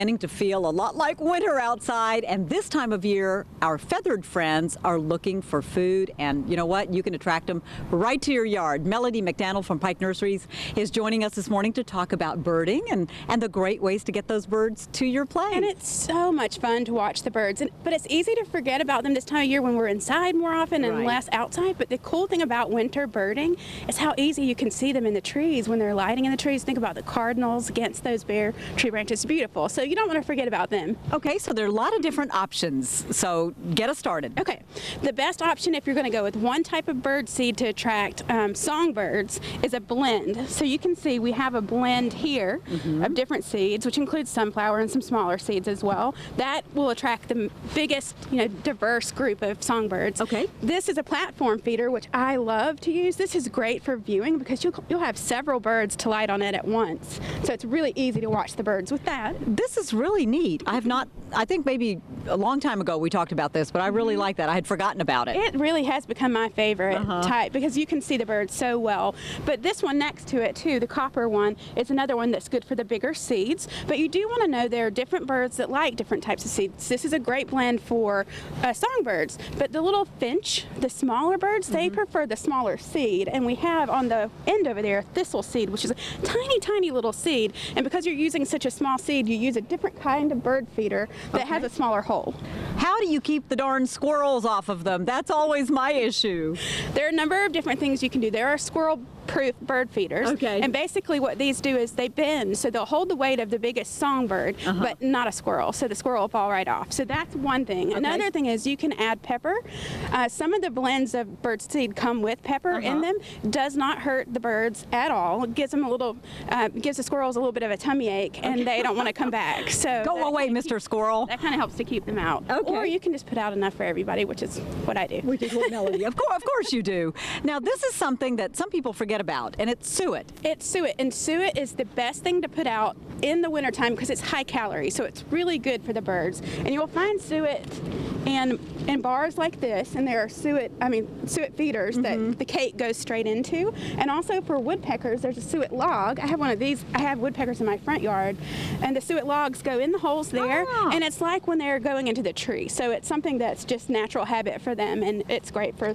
Beginning to feel a lot like winter outside, and this time of year our feathered friends are looking for food, and you know what, you can attract them right to your yard. Melodie McDanal from Pike Nurseries is joining us this morning to talk about birding and the great ways to get those birds to your place. And it's so much fun to watch the birds, but it's easy to forget about them this time of year when we're inside more often and less outside. But the cool thing about winter birding is how easy you can see them in the trees when they're lighting in the trees. Think about the cardinals against those bare tree branches. It's beautiful. So you don't want to forget about them. Okay, so there are a lot of different options, so get us started. Okay, the best option if you're going to go with one type of bird seed to attract songbirds is a blend. So you can see we have a blend here of different seeds, which includes sunflower and some smaller seeds as well. That will attract the biggest, diverse group of songbirds. Okay. This is a platform feeder, which I love to use. This is great for viewing because you'll have several birds to light on it at once. So it's really easy to watch the birds with that. This is really neat. I think maybe a long time ago we talked about this, but I really like that. I had forgotten about it. It really has become my favorite type because you can see the birds so well. But this one next to it too, the copper one, is another one that's good for the bigger seeds. But you do want to know there are different birds that like different types of seeds. This is a great blend for songbirds. But the little finch, the smaller birds, they prefer the smaller seed. And we have on the end over there a thistle seed, which is a tiny, tiny little seed. And because you're using such a small seed, you use a different kind of bird feeder that has a smaller hole. How do you keep the darn squirrels off of them? That's always my issue. There are a number of different things you can do. There are squirrel-proof bird feeders. Okay. And basically what these do is they bend, so they'll hold the weight of the biggest songbird, but not a squirrel, so the squirrel will fall right off. So that's one thing. Another thing is you can add pepper. Some of the blends of bird seed come with pepper in them. Does not hurt the birds at all. It gives them gives the squirrels a little bit of a tummy ache, and they don't want to come back. So go away, Mr. Squirrel. That kind of helps to keep them out. Okay. Or you can just put out enough for everybody, which is what I do. Which is what Melodie. Of course you do. Now this is something that some people forget about, and it's suet. It's suet, and suet is the best thing to put out in the wintertime because it's high calorie, so it's really good for the birds. And you'll find suet in bars like this, and there are suet feeders that the cake goes straight into. And also for woodpeckers, there's a suet log. I have one of these. I have woodpeckers in my front yard, and the suet logs go in the holes there, and it's like when they're going into the tree. So it's something that's just natural habit for them, and it's great for